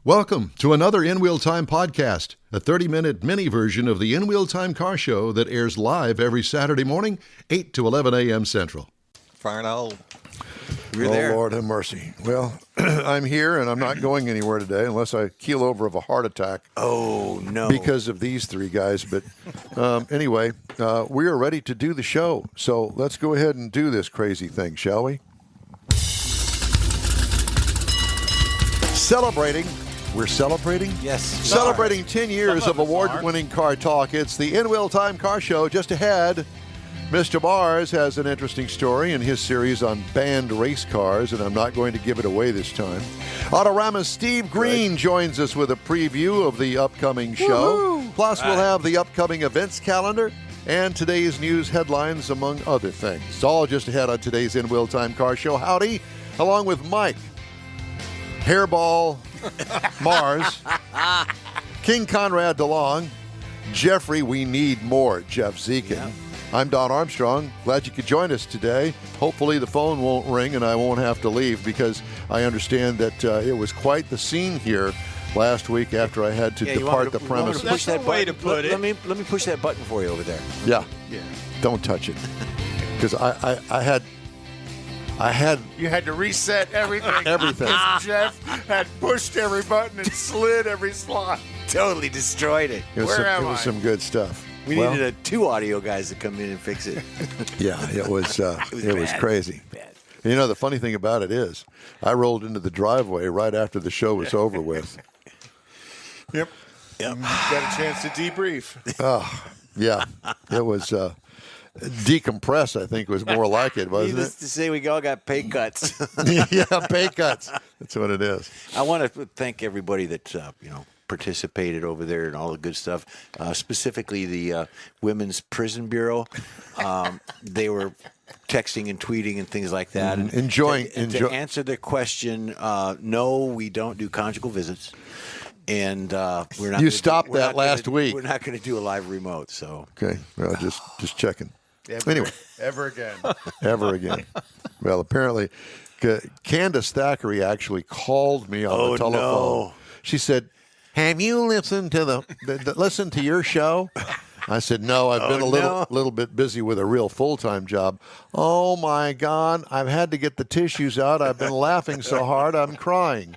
Welcome to another In Wheel Time podcast, a 30-minute mini version of the In Wheel Time car show that airs live every Saturday morning, 8 to 11 a.m. Central. Fire now. You're there. Lord have mercy. Well, I'm here, and I'm not going anywhere today unless I keel over of a heart attack. Oh, no. Because of these three guys. But anyway, we are ready to do the show. So let's go ahead and do this crazy thing, shall we? Celebrating. We're celebrating? Yes. Celebrating 10 years of award-winning car talk. It's the In Wheel Time car show. Just ahead, Mr. Mars has an interesting story in his series on banned race cars, and I'm not going to give it away this time. Autorama's Steve Green joins us with a preview of the upcoming show. Woo-hoo! Plus, we'll have the upcoming events calendar and today's news headlines, among other things. It's all just ahead on today's In Wheel Time car show. Howdy, along with Mike, Hairball Mars, King Conrad DeLong, Jeffrey, we need more, Jeff Zekin. Yeah. I'm Don Armstrong. Glad you could join us today. Hopefully the phone won't ring and I won't have to leave, because I understand that it was quite the scene here last week after I had to depart the premises. Push that way to put it. Let me push that button for you over there. Yeah. Don't touch it, because I had. You had to reset everything. Everything. Jeff had pushed every button and slid every slot. Totally destroyed it. It was some good stuff. We needed two audio guys to come in and fix it. Yeah, it was crazy. Bad. You know, the funny thing about it is, I rolled into the driveway right after the show was over with. Yep. Got a chance to debrief. Oh, yeah. It was decompress, I think, was more like it, wasn't Needless it? to say, we all got pay cuts. Yeah, pay cuts. That's what it is. I want to thank everybody that participated over there and all the good stuff. Specifically, the Women's Prison Bureau. They were texting and tweeting and things like that. And to answer the question, no, we don't do conjugal visits. And we're not. You stopped that last week. We're not going to do a live remote. So okay, well, just checking. Anyway, ever again. Well, apparently, Candace Thackeray actually called me on the telephone. No. She said, "Have you listened to listen to your show?" I said, "No, I've been a little bit busy with a real full-time job." "Oh my God, I've had to get the tissues out. I've been laughing so hard, I'm crying."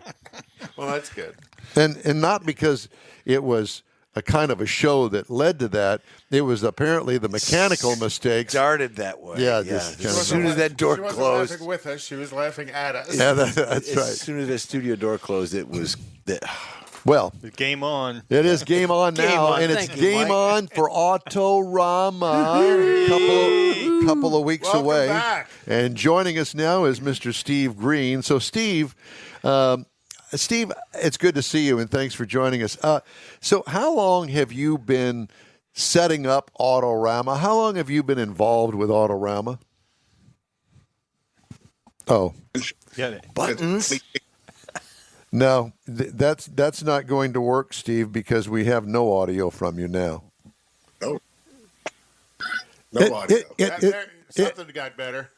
Well, that's good. And not because it was a kind of a show that led to that. It was apparently the mechanical mistakes. Started that way. Yeah. As soon as that door closed. She wasn't laughing with us. She was laughing at us. Yeah, that's right. As soon as that studio door closed, it was... Well, Game on. it is game on now, Game on. and it's Thank you, game Mike. on for Autorama. couple of weeks Welcome away. back. And joining us now is Mr. Steve Green. So, Steve, it's good to see you, and thanks for joining us. So how long have you been setting up Autorama? How long have you been involved with Autorama? Oh. Buttons. No, that's not going to work, Steve, because we have no audio from you now. No audio. Something got better.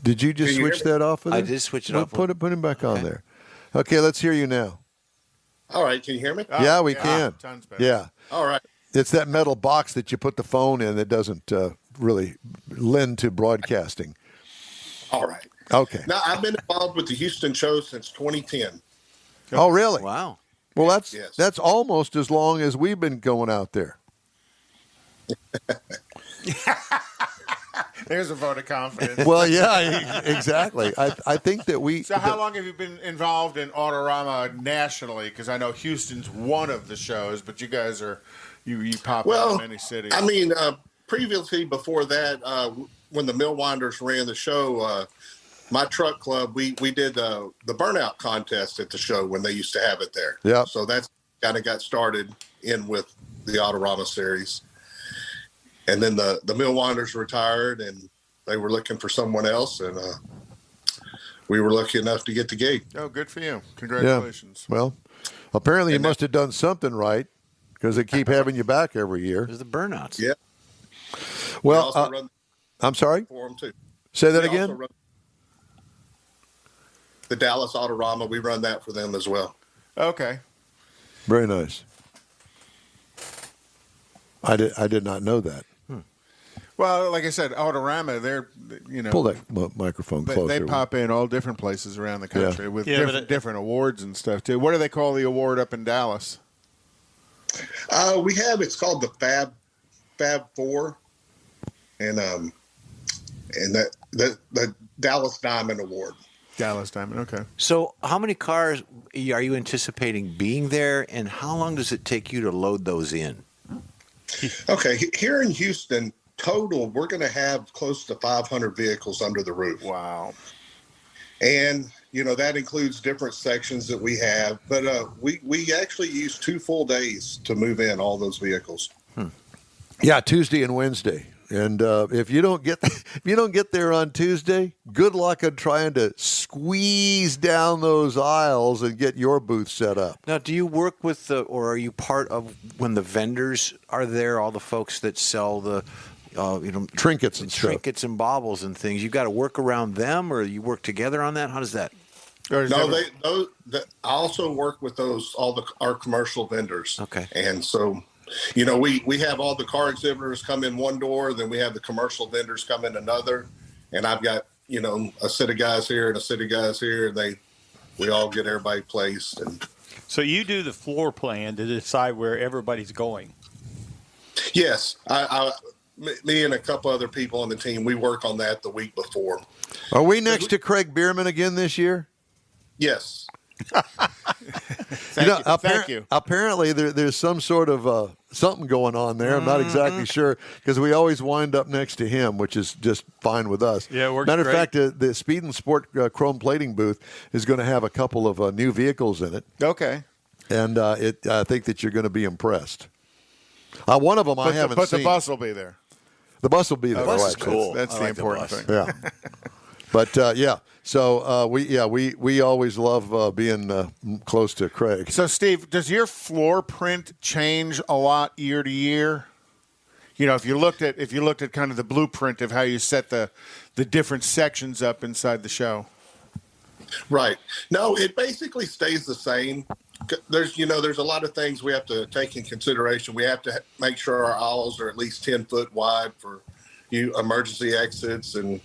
Did you just switch that off? I did switch it off. Put him back on there. Okay, let's hear you now. All right, can you hear me? Yeah, we can. Tons better. Yeah. All right. It's that metal box that you put the phone in that doesn't really lend to broadcasting. All right. Okay. Now, I've been involved with the Houston show since 2010. Oh, really? Wow. Well, Yes. that's almost as long as we've been going out there. There's a vote of confidence. Well, yeah, exactly. I think that we... So how long have you been involved in Autorama nationally? Because I know Houston's one of the shows, but you guys are, you pop out in many cities. I mean, previously, before that, when the Millwinders ran the show, my truck club, we did the burnout contest at the show when they used to have it there. Yeah. So that's kind of got started in with the Autorama series. And then the Millwinders retired, and they were looking for someone else, and we were lucky enough to get the gig. Oh, good for you. Congratulations. Yeah. Well, apparently you must have done something right, because they keep having you back every year. There's the burnouts. Yeah. Well, I'm sorry? For them too. Say that We again? also run the Dallas Autorama. We run that for them as well. Okay. Very nice. I did not know that. Well, like I said, Autorama, they're, Pull that microphone closer. They pop in all different places around the country with different awards and stuff, too. What do they call the award up in Dallas? It's called the Fab Four, and the Dallas Diamond Award. Dallas Diamond, okay. So how many cars are you anticipating being there, and how long does it take you to load those in? Okay, here in Houston, total, we're going to have close to 500 vehicles under the roof. Wow. And, that includes different sections that we have. But we actually use 2 full days to move in all those vehicles. Yeah, Tuesday and Wednesday. And if you don't get there on Tuesday, good luck on trying to squeeze down those aisles and get your booth set up. Now, do you work with or are you part of when the vendors are there, all the folks that sell the trinkets and stuff. Trinkets and baubles and things? You got to work around them, or you work together on that? How does that? I also work with our commercial vendors. Okay. And so, we have all the car exhibitors come in one door, then we have the commercial vendors come in another, and I've got a set of guys here and a set of guys here, and we all get everybody placed. And so you do the floor plan to decide where everybody's going. Yes, me and a couple other people on the team, we work on that the week before. Are we next to Craig Bierman again this year? Yes. Thank you. Apparently, there's some sort of something going on there. I'm not exactly sure, because we always wind up next to him, which is just fine with us. Yeah, it works Matter great. of fact, the Speed and Sport chrome plating booth is going to have a couple of new vehicles in it. Okay. And I think that you're going to be impressed. One of them I haven't seen. But the bus will be there. The bus will be there. The bus is right. cool. That's the important thing. Yeah. But yeah, so we always love being close to Craig. So, Steve, does your floor print change a lot year to year? If you looked at kind of the blueprint of how you set the different sections up inside the show. Right. No, it basically stays the same. There's a lot of things we have to take in consideration. We have to make sure our aisles are at least 10 foot wide for emergency exits and,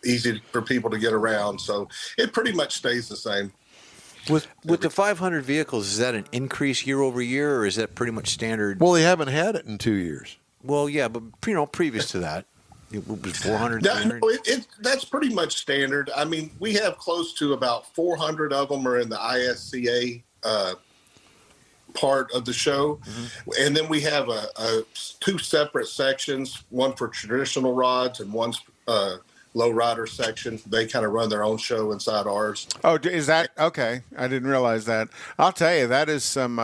easy for people to get around. So it pretty much stays the same. With the 500 vehicles, is that an increase year over year, or is that pretty much standard? Well, they haven't had it in 2 years. Well, yeah, but previous to that, it was 400. That's pretty much standard. I mean, we have close to about 400 of them are in the ISCA part of the show. Mm-hmm. And then we have two separate sections, one for traditional rods and one's lowrider section. They kind of run their own show inside ours. Oh, is that okay? I didn't realize that. I'll tell you, that is some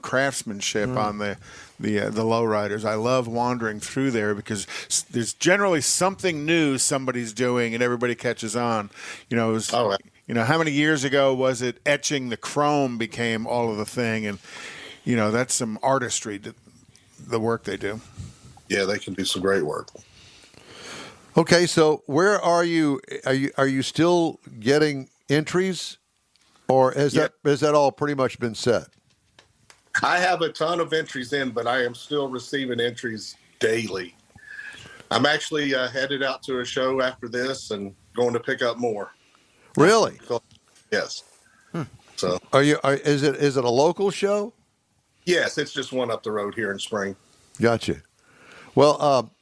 craftsmanship on the lowriders. I love wandering through there because there's generally something new somebody's doing, and everybody catches on. How many years ago was it etching the chrome became all of the thing, and that's some artistry, the work they do. Yeah, they can do some great work. Okay, so where are you? Are you still getting entries, or has that all pretty much been set? I have a ton of entries in, but I am still receiving entries daily. I'm actually headed out to a show after this and going to pick up more. Really? Yes. So is it a local show? Yes, it's just one up the road here in Spring. Gotcha. Well,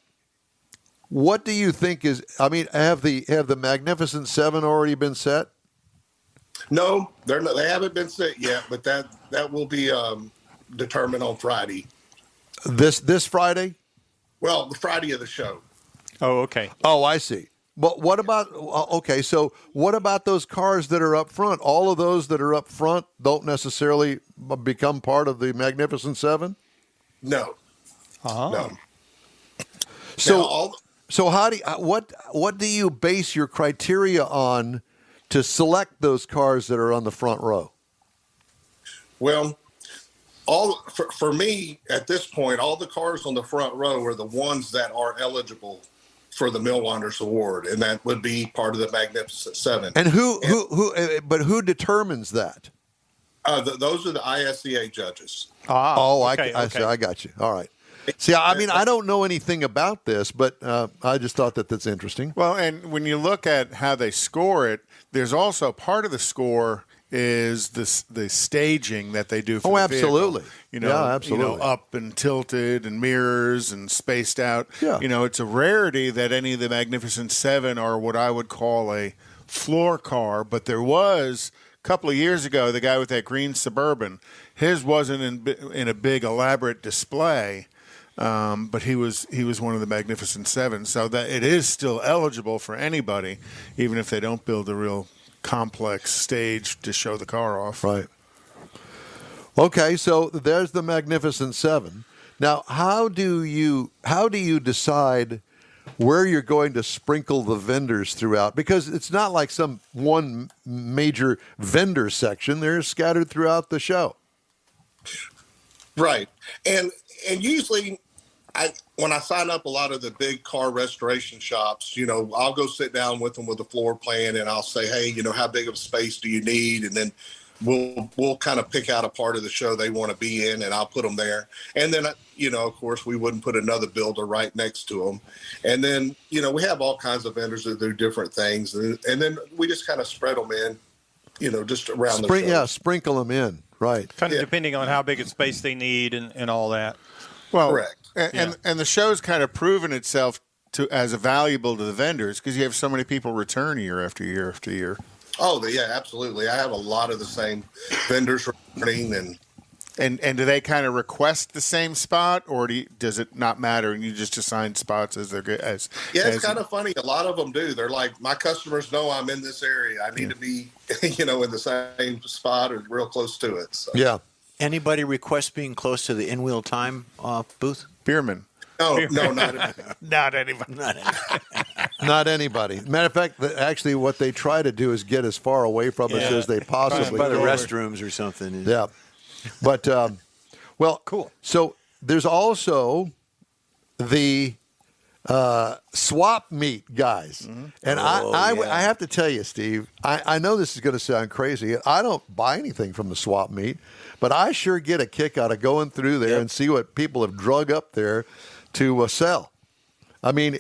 what do you think is? I mean, have the Magnificent Seven already been set? No, they haven't been set yet, but that will be determined on Friday. This Friday? Well, the Friday of the show. Oh, okay. Oh, I see. But what about so what about those cars that are up front? All of those that are up front don't necessarily become part of the Magnificent Seven? No. No. So how do what do you base your criteria on to select those cars that are on the front row? Well, for me at this point, all the cars on the front row are the ones that are eligible for the Mill Wanderers Award, and that would be part of the Magnificent Seven. And who determines that? Those are the ISCA judges. I got you. All right. See, I mean, I don't know anything about this, but I just thought that's interesting. Well, and when you look at how they score it, there's also part of the score is the staging that they do for the absolutely. vehicle. Absolutely. Up and tilted and mirrors and spaced out. Yeah. It's a rarity that any of the Magnificent Seven are what I would call a floor car, but there was a couple of years ago, the guy with that green Suburban, his wasn't in a big elaborate display. But he was one of the Magnificent Seven, so that it is still eligible for anybody, even if they don't build a real complex stage to show the car off. Right. Okay, so there's the Magnificent Seven. Now, how do you decide where you're going to sprinkle the vendors throughout? Because it's not like some one major vendor section; they're scattered throughout the show. Right, and usually, when I sign up a lot of the big car restoration shops, I'll go sit down with them with a floor plan, and I'll say, hey, how big of a space do you need? And then we'll kind of pick out a part of the show they want to be in, and I'll put them there. And then, of course, we wouldn't put another builder right next to them. And then, we have all kinds of vendors that do different things, and then we just kind of spread them in, just around the show. Yeah, sprinkle them in, right. Kind of depending on how big a space they need and all that. Well, correct. And the show's kind of proven itself as valuable to the vendors because you have so many people return year after year after year. Oh, yeah, absolutely. I have a lot of the same vendors returning. And do they kind of request the same spot, or does it not matter and you just assign spots as they're good? It's kind of funny. A lot of them do. They're like, my customers know I'm in this area. I need to be, in the same spot or real close to it. So. Yeah. Anybody request being close to the in-wheel time booth? Beerman. No, not Not anybody. Not anybody. Matter of fact, actually, what they try to do is get as far away from us as they possibly By the can. restrooms or something. Yeah. But, cool. So there's also the swap meet guys. Mm-hmm. And I have to tell you, Steve, I know this is going to sound crazy. I don't buy anything from the swap meet, but I sure get a kick out of going through there and see what people have drug up there to sell. I mean,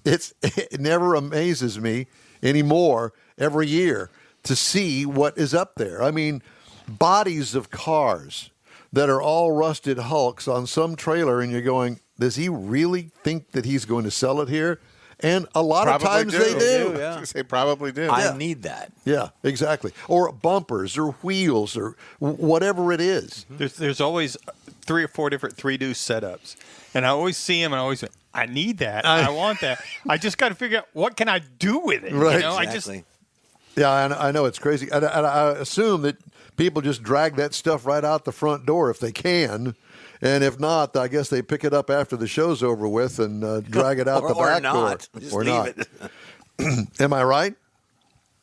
it never amazes me anymore every year to see what is up there. I mean, bodies of cars that are all rusted hulks on some trailer, and you're going, does he really think that he's going to sell it here? And a lot of times they do. Yeah. They probably do. I need that. Yeah, exactly. Or bumpers or wheels or whatever it is. There's always 3 or 4 different 3-do setups. And I always see them and I always say, I need that. I want that. I just got to figure out what can I do with it. Right. Exactly. I know it's crazy. And I assume that people just drag that stuff right out the front door if they can. And if not, I guess they pick it up after the show's over with and drag it out the back door. Just or leave not. it. Am I right?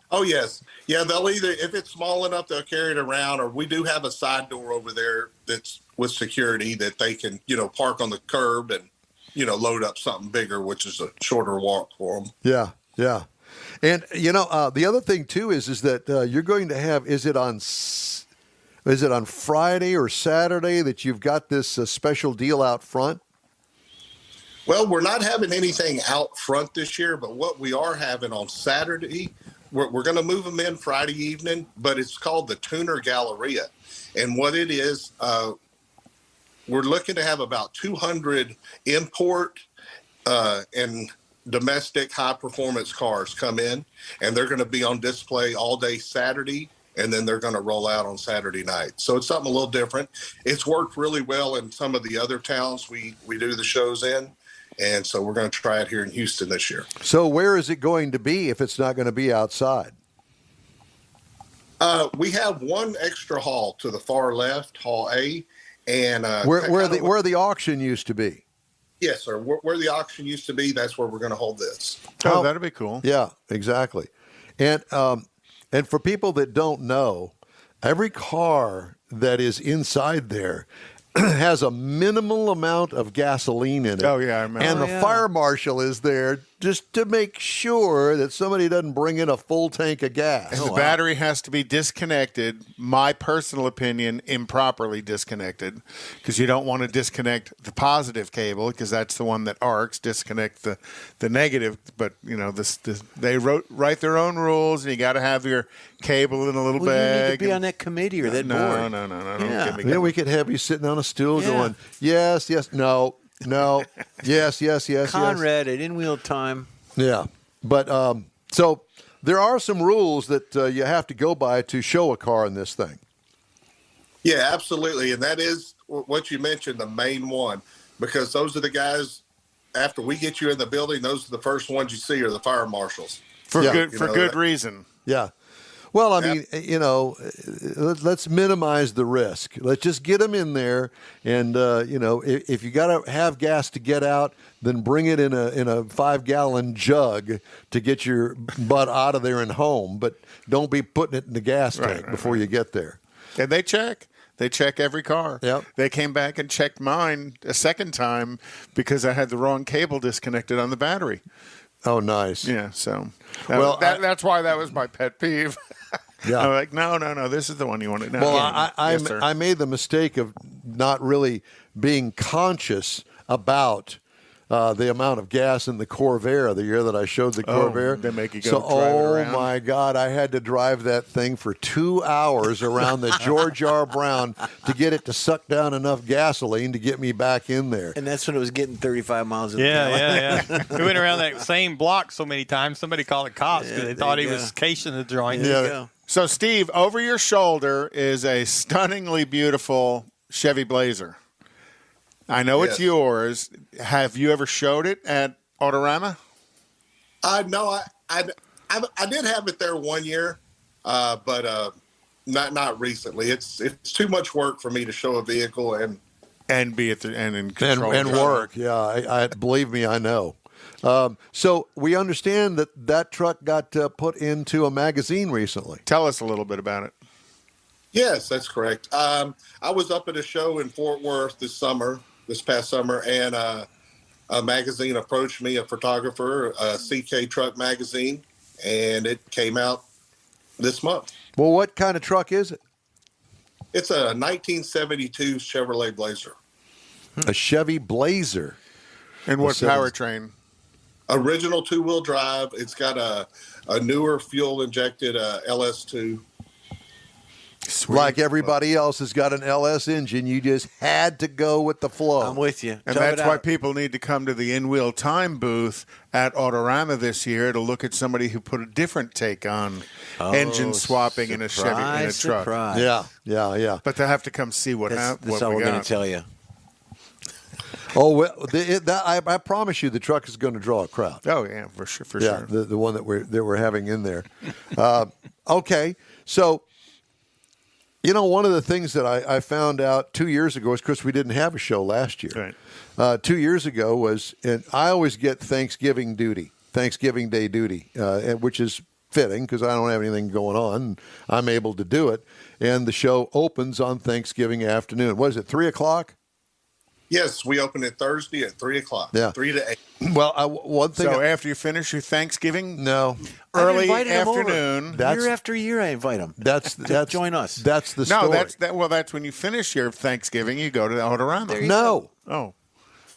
Oh, yes. Yeah, they'll either, if it's small enough, they'll carry it around, or we do have a side door over there that's with security that they can, park on the curb and, load up something bigger, which is a shorter walk for them. Yeah, yeah. And, the other thing, too, is that you're going to have, is it on Friday or Saturday that you've got this special deal out front? Well, we're not having anything out front this year, but what we are having on Saturday, we're going to move them in Friday evening, but it's called the Tuner Galleria. And what it is, we're looking to have about 200 import and domestic high-performance cars come in, and they're going to be on display all day Saturday, and then they're going to roll out on Saturday night. So it's something a little different. It's worked really well in some of the other towns we do the shows in, and so we're going to try it here in Houston this year. So where is it going to be if it's not going to be outside? We have one extra hall to the far left, Hall A, and where the auction used to be. Yes, sir. Where the auction used to be, that's where we're going to hold this. Oh, that'd be cool. Yeah, exactly. And for people that don't know, every car that is inside there has a minimal amount of gasoline in it. Oh, yeah, I remember. And the fire marshal is there to make sure that somebody doesn't bring in a full tank of gas. And the battery has to be disconnected, my personal opinion, improperly disconnected, because you don't want to disconnect the positive cable because that's the one that arcs, disconnect the negative. But, they write their own rules, and you got to have your cable in a little You bag. need to be on that committee or that No. board. Don't Yeah. get me Yeah, we could have you sitting on a stool going, yes, no, yes, yes. Conrad at In Wheel Time. Yeah. But so there are some rules that you have to go by to show a car in this thing. Yeah, absolutely. And that is what you mentioned, the main one, because those are the guys, after we get you in the building, those are the first ones you see are the fire marshals. For Yeah. good reason. Yeah. Well, I mean, let's minimize the risk. Let's just get them in there, and if you got to have gas to get out, then bring it in a 5-gallon jug to get your butt out of there and home. But don't be putting it in the gas tank before you get there. And they check. They check every car. Yep. They came back and checked mine a second time because I had the wrong cable disconnected on the battery. Oh, nice. Yeah, so that's why that was my pet peeve. Yeah. I'm like, no, this is the one you wanted. No, Well, yes, sir. I made the mistake of not really being conscious about the amount of gas in the Corvair the year that I showed the Corvair. They make you go so, drive it around. My God, I had to drive that thing for 2 hours around the George R. Brown to get it to suck down enough gasoline to get me back in there. And that's when it was getting 35 miles an hour. Yeah. We went around that same block so many times, somebody called the cops because they thought he was casing the joint. There you go. So, Steve, over your shoulder is a stunningly beautiful Chevy Blazer. I know it's yours. Have you ever showed it at Autorama? No, I did have it there one year, but not recently. It's too much work for me to show a vehicle And be at the and in control and work. Yeah, I believe me, I know. So we understand that truck got put into a magazine recently. Tell us a little bit about it. Yes, that's correct. I was up at a show in Fort Worth this past summer, and a magazine approached me, a photographer, CK Truck Magazine, and it came out this month. Well, what kind of truck is it? It's a 1972 Chevrolet Blazer. A Chevy Blazer. And what So- powertrain? Original two-wheel drive. It's got a newer fuel-injected LS2. Sweet. Like everybody else has got an LS engine, you just had to go with the flow. I'm with you. And Tough that's it why out. people need to come to the In Wheel Time booth at Autorama this year to look at somebody who put a different take on engine swapping in a Chevy in a truck. Surprise. Yeah. But they have to come see what That's all we we're going got. to tell you. Oh, well, I promise you, the truck is going to draw a crowd. Oh yeah, for sure. Yeah, the one that we're having in there. Okay, so one of the things that I found out 2 years ago is, of course, we didn't have a show last year. Right. 2 years ago was, and I always get Thanksgiving Day duty, which is fitting because I don't have anything going on. And I'm able to do it, and the show opens on Thanksgiving afternoon. What is it, 3:00? Yes, we open it Thursday at 3:00. Yeah. 3 to 8. Well, one thing. So after you finish your Thanksgiving, No, early invited 'em over. afternoon. Year after year, I invite them. that's join us. That's the story. No, that's when you finish your Thanksgiving, you go to the Autorama. No. Oh,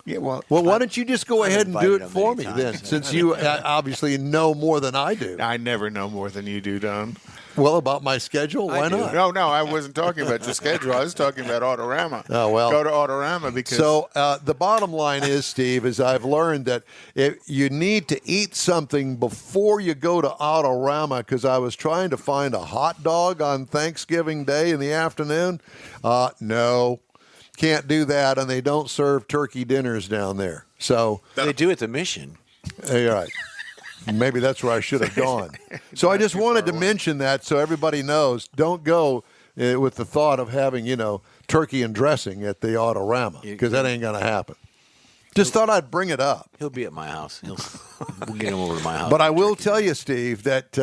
yeah. Well, Why don't you just go ahead and do invited it him for many me then, times. since you obviously know more than I do. I never know more than you do, Don. Well, about my schedule, why not? No, I wasn't talking about your schedule. I was talking about Autorama. Oh, well. Go to Autorama because So the bottom line is, Steve, is I've learned that if you need to eat something before you go to Autorama, because I was trying to find a hot dog on Thanksgiving Day in the afternoon. No, can't do that, and they don't serve turkey dinners down there. So, They do at the Mission. you're right. Maybe that's where I should have gone. So I just wanted to mention that so everybody knows. Don't go with the thought of having, turkey and dressing at the Autorama, because that ain't going to happen. Just thought I'd bring it up. He'll be at my house. We'll get him over to my house. But I will tell you, Steve, that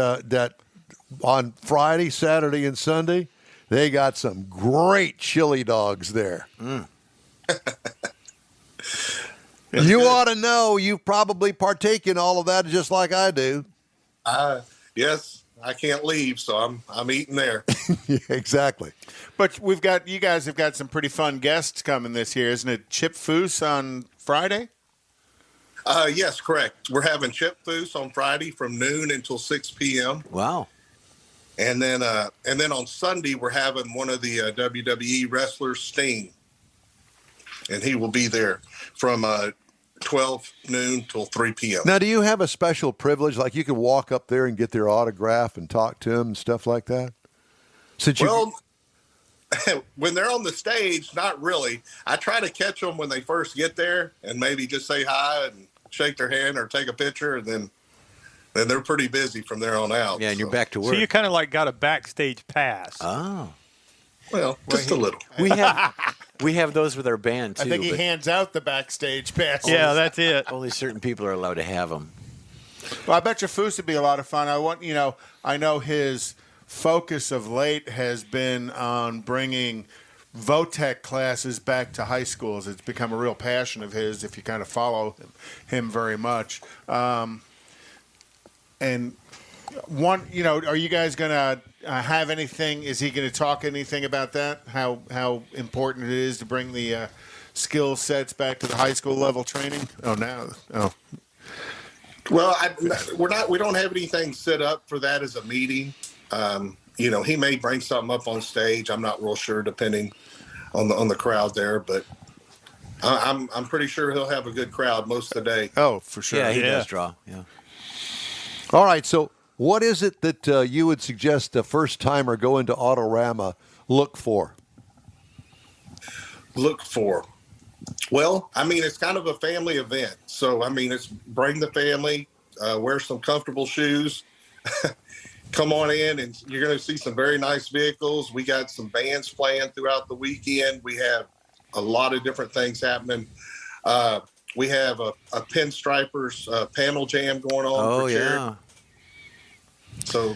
on Friday, Saturday, and Sunday, they got some great chili dogs there. You ought to know you probably partake in all of that just like I do. Yes, I can't leave, so I'm eating there. Yeah, exactly. But you guys have got some pretty fun guests coming this year, isn't it? Chip Foose on Friday? Yes, correct. We're having Chip Foose on Friday from noon until 6 p.m. Wow. And then on Sunday, we're having one of the WWE wrestlers, Sting. And he will be there from 12 noon till 3 p.m. Now, do you have a special privilege? Like you can walk up there and get their autograph and talk to them and stuff like that? When they're on the stage, not really. I try to catch them when they first get there and maybe just say hi and shake their hand or take a picture, and then they're pretty busy from there on out. Yeah, and you're back to work. So you kind of like got a backstage pass. Oh. Well, just a little. We have those with our band, too. I think he hands out the backstage pass. Yeah, that's it. Only certain people are allowed to have them. Well, I bet you Foose would be a lot of fun. I know his focus of late has been on bringing VOTEC classes back to high schools. It's become a real passion of his if you kind of follow him very much. And one, are you guys going to have anything? Is he going to talk anything about that? How important it is to bring the skill sets back to the high school level training? Well, we don't have anything set up for that as a meeting. He may bring something up on stage. I'm not real sure, depending on the crowd there, but I'm pretty sure he'll have a good crowd most of the day. Oh, for sure. Yeah, he does draw. Yeah. All right, so what is it that you would suggest a first-timer going to Autorama look for? Well, it's kind of a family event. So, it's bring the family, wear some comfortable shoes, come on in, and you're going to see some very nice vehicles. We got some bands playing throughout the weekend. We have a lot of different things happening. We have a Pinstripers panel jam going on. Oh, for yeah. charity. So,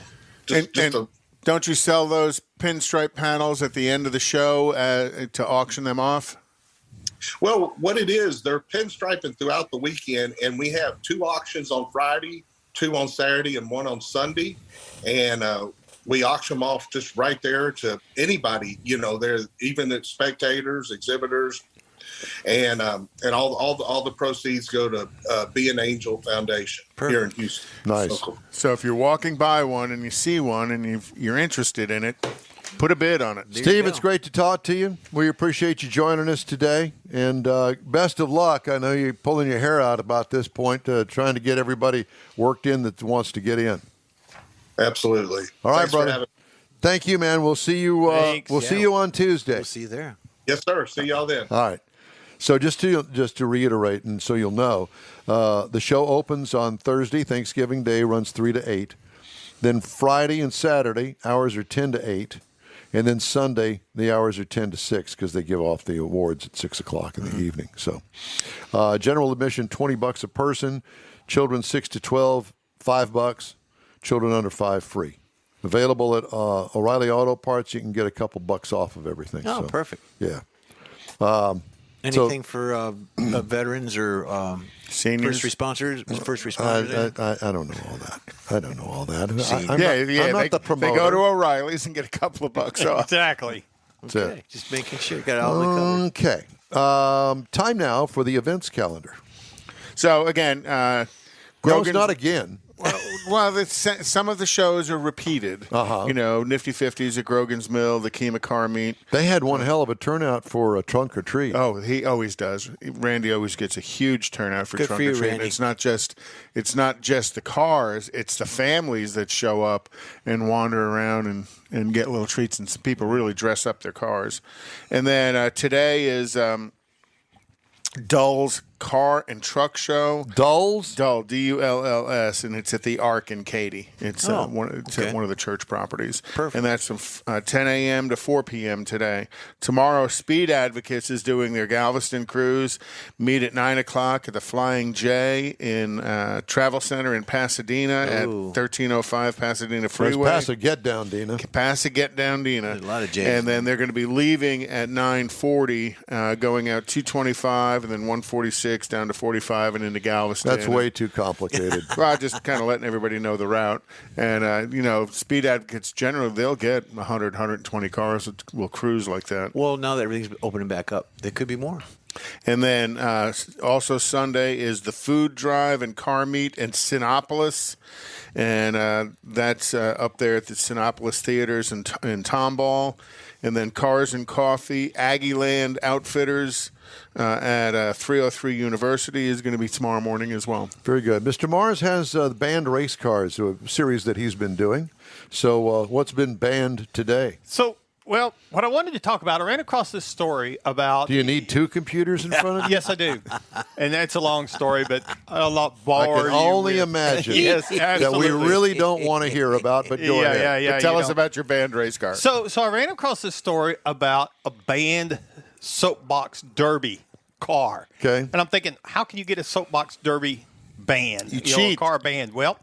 don't you sell those pinstripe panels at the end of the show to auction them off? Well, what it is, they're pinstriping throughout the weekend, and we have 2 auctions on Friday, 2 on Saturday, and 1 on Sunday. And we auction them off just right there to anybody, they're even the spectators, exhibitors, and all the proceeds go to Be an Angel Foundation here in Houston. Nice. So if you're walking by one and you see one and you're interested in it, put a bid on it. Steve, it's great to talk to you. We appreciate you joining us today, and best of luck. I know you're pulling your hair out about this point, trying to get everybody worked in that wants to get in. Absolutely. All right, Thanks brother. Thank you, man. We'll see you. See you on Tuesday. We'll see you there. Yes, sir. See y'all then. All right. So just to reiterate, and so you'll know, the show opens on Thursday, Thanksgiving Day, runs 3 to 8. Then Friday and Saturday, hours are 10 to 8. And then Sunday, the hours are 10 to 6 because they give off the awards at 6 o'clock in the evening. So general admission, $20 a person. Children 6 to 12, $5. Children under 5, free. Available at O'Reilly Auto Parts. You can get a couple bucks off of everything. Oh, so, perfect. Yeah. Anything for veterans or seniors, first responders? I don't know all that. I'm not the promoter. They go to O'Reilly's and get a couple of bucks off. Exactly. Okay. Just making sure you got it all covered. Okay. Time now for the events calendar. So again, No, it's not again. Well, some of the shows are repeated. Nifty 50s at Grogan's Mill, the Kemah Car Meet. They had one hell of a turnout for a trunk or treat. Oh, he always does. Randy always gets a huge turnout for Good trunk for you, or treat. Randy. It's not just the cars; it's the families that show up and wander around and get little treats. And some people really dress up their cars. And then today is Dull's Car and Truck Show. Dull's? Dull, Dulls, and it's at the Ark in Katy. It's at one of the church properties. Perfect. And that's from 10 a.m. to 4 p.m. today. Tomorrow, Speed Advocates is doing their Galveston cruise. Meet at 9 o'clock at the Flying J in Travel Center in Pasadena at 1305 Pasadena Freeway. Pass a get down, Dina. Pass a get down, Dina. There's a lot of J's. And then they're going to be leaving at 9:40, going out 225 and then 146 46 down to 45 and into Galveston. That's way too complicated. Well, just kind of letting everybody know the route. And, speed advocates generally, they'll get 100, 120 cars that will cruise like that. Well, now that everything's opening back up, there could be more. And then also Sunday is the food drive and car meet in Sinopolis. And that's up there at the Sinopolis Theaters in Tomball. And then Cars and Coffee, Aggieland Outfitters at 303 University is going to be tomorrow morning as well. Very good. Mr. Mars has the banned race cars, a series that he's been doing. So what's been banned today? So, well, what I wanted to talk about, I ran across this story about... Do you need two computers in front of you? Yes, I do. And that's a long story, but I'll not bore you. I can only imagine Yes, that we absolutely. really don't want to hear about, but go ahead. But tell us about your banned race car. So I ran across this story about a banned soapbox derby car. Okay. And I'm thinking, how can you get a soapbox derby banned? You know, cheat. a car banned. Well,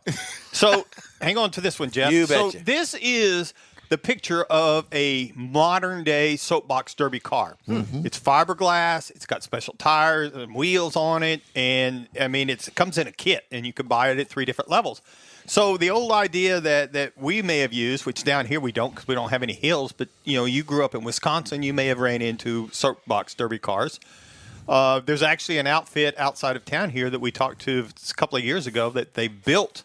so hang on to this one, Jeff. You So betcha. this is the picture of a modern-day soapbox derby car. Mm-hmm. It's fiberglass. It's got special tires and wheels on it. And, I mean, it comes in a kit, and you can buy it at 3 different levels. So the old idea that we may have used, which down here we don't because we don't have any hills, but, you grew up in Wisconsin, you may have ran into soapbox derby cars. There's actually an outfit outside of town here that we talked to a couple of years ago that they built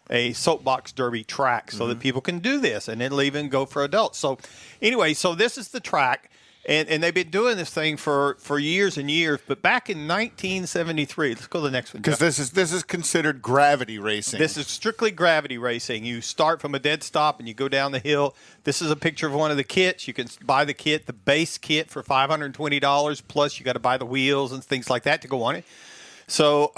a soapbox derby track so that people can do this, and it'll even go for adults. So anyway, so this is the track, and they've been doing this thing for years and years. But back in 1973, let's go to the next one. Because this is considered gravity racing. This is strictly gravity racing. You start from a dead stop and you go down the hill. This is a picture of one of the kits. You can buy the kit, the base kit, for $520, plus you got to buy the wheels and things like that to go on it. So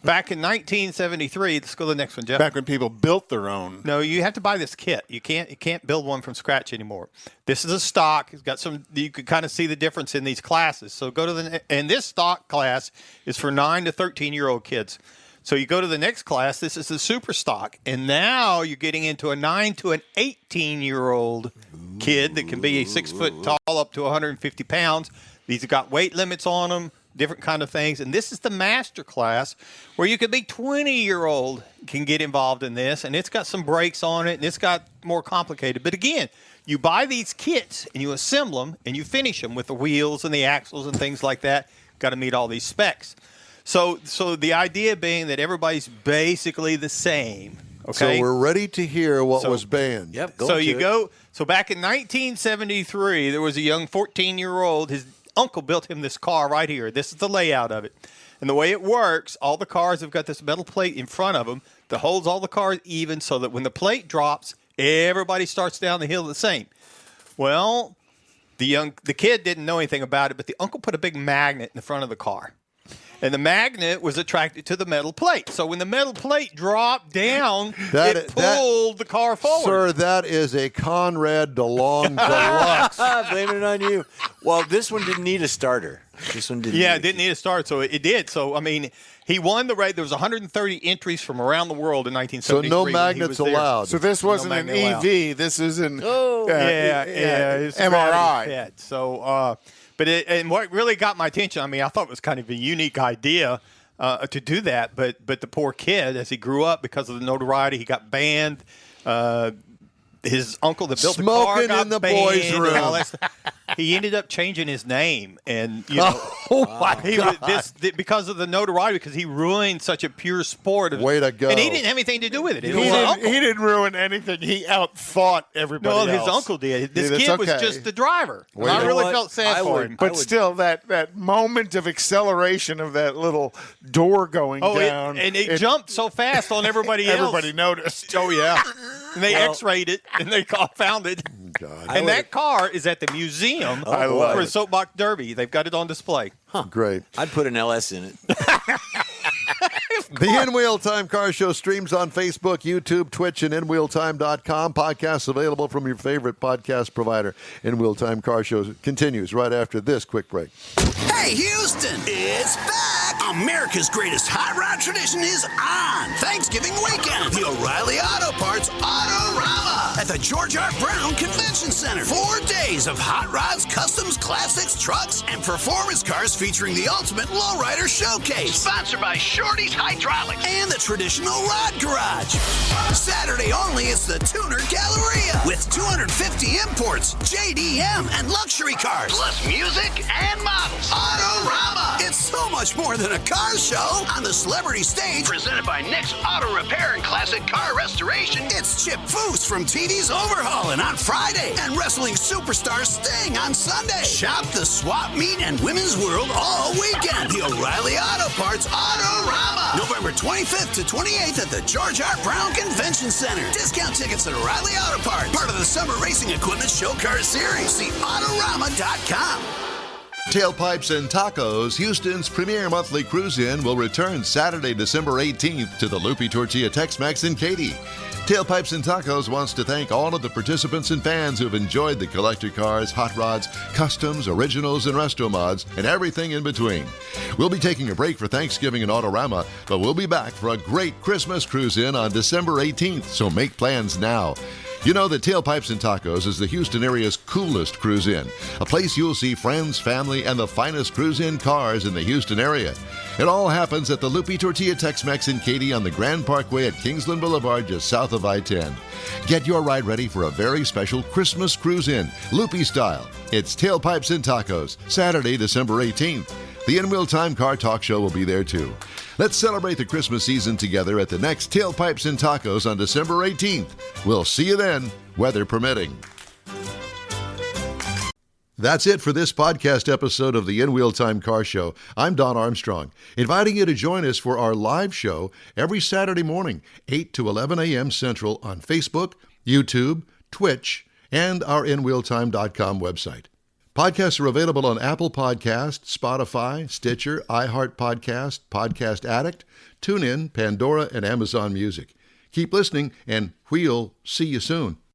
back in 1973, let's go to the next one, Jeff. back when people built their own. No, you have to buy this kit. You can't build one from scratch anymore. This is a stock. It's got some. You can kind of see the difference in these classes. So go to and this stock class is for 9 to 13-year-old kids. So you go to the next class. This is the super stock, and now you're getting into a 9 to an 18-year-old kid that can be 6 foot tall, up to 150 pounds. These have got weight limits on them. Different kind of things. And this is the master class where you could be 20-year-old can get involved in this. And it's got some brakes on it, and it's got more complicated. But again, you buy these kits and you assemble them and you finish them with the wheels and the axles and things like that. Got to meet all these specs. So the idea being that everybody's basically the same. Okay. So we're ready to hear what was banned. Yep. So back in 1973, there was a young 14-year-old. His uncle built him this car right here. This is the layout of it. And the way it works, all the cars have got this metal plate in front of them that holds all the cars even so that when the plate drops, everybody starts down the hill the same. Well, the kid didn't know anything about it, but the uncle put a big magnet in the front of the car. And the magnet was attracted to the metal plate. So when the metal plate dropped down, it pulled the car forward. Sir, that is a Conrad DeLong deluxe. Blame it on you. Well, this one didn't need a starter. This one didn't. Yeah, it didn't need a start, so it did. So, I mean, he won the race. There was 130 entries from around the world in 1973. So no magnets allowed. So this wasn't an magnet allowed. EV. This is an It's a MRI. gravity fed. So, and what really got my attention, I mean, I thought it was kind of a unique idea to do that, but the poor kid, as he grew up, because of the notoriety, he got banned. His uncle that built the car Smoking got in the banned boys' and room. all that stuff. He ended up changing his name, and you know, because of the notoriety, because he ruined such a pure sport. Way to go! And he didn't have anything to do with it. It He was his uncle. didn't ruin anything. He outthought everybody No, else. his uncle did. This that's kid was okay. just the driver. And Well, I you know really what? felt sad I for would- him. But still, that moment of acceleration of that little door going down, it jumped so fast on everybody else. everybody noticed. Oh yeah, and they X-rayed it and they found it. God. And that car is at the museum I love for it. Soapbox Derby. They've got it on display. Great. I'd put an LS in it. The In-Wheel Time Car Show streams on Facebook, YouTube, Twitch, and InWheelTime.com. Podcasts available from your favorite podcast provider. In-Wheel Time Car Show continues right after this quick break. Hey, Houston, it's back. America's greatest hot rod tradition is on Thanksgiving weekend. The O'Reilly Auto Parts Autorama at the George R. Brown Convention Center. 4 days of hot rods, customs, classics, trucks, and performance cars featuring the ultimate lowrider showcase. Sponsored by Shorty's Hydraulics and the traditional Rod Garage. Saturday only, it's the Tuner Galleria with 250 imports, JDM, and luxury cars. Plus music and models. Autorama. It's so much more than a car show. On the celebrity stage, presented by Nick's Auto Repair and Classic Car Restoration, it's Chip Foose from TV's Overhauling on Friday and wrestling superstar Sting on Sunday. Shop the swap meet and women's world all weekend. The O'Reilly Auto Parts Autorama. November 25th to 28th at the George R. Brown Convention Center. Discount tickets at O'Reilly Auto Parts. Part of the Summer Racing Equipment Show Car Series. See Autorama.com. Tailpipes and Tacos, Houston's premier monthly cruise-in, will return Saturday, December 18th to the Loopy Tortilla Tex-Mex in Katy. Tailpipes and Tacos wants to thank all of the participants and fans who have enjoyed the collector cars, hot rods, customs, originals, and resto mods, and everything in between. We'll be taking a break for Thanksgiving and Autorama, but we'll be back for a great Christmas cruise-in on December 18th, so make plans now. You know that Tailpipes and Tacos is the Houston area's coolest cruise-in, a place you'll see friends, family, and the finest cruise-in cars in the Houston area. It all happens at the Loopy Tortilla Tex-Mex in Katy on the Grand Parkway at Kingsland Boulevard, just south of I-10. Get your ride ready for a very special Christmas cruise-in, Loopy style. It's Tailpipes and Tacos, Saturday, December 18th. The In-Wheel Time Car Talk Show will be there too. Let's celebrate the Christmas season together at the next Tailpipes and Tacos on December 18th. We'll see you then, weather permitting. That's it for this podcast episode of the In-Wheel Time Car Show. I'm Don Armstrong, inviting you to join us for our live show every Saturday morning, 8 to 11 a.m. Central on Facebook, YouTube, Twitch, and our InWheelTime.com website. Podcasts are available on Apple Podcasts, Spotify, Stitcher, iHeart Podcast, Podcast Addict, TuneIn, Pandora, and Amazon Music. Keep listening, and we'll see you soon.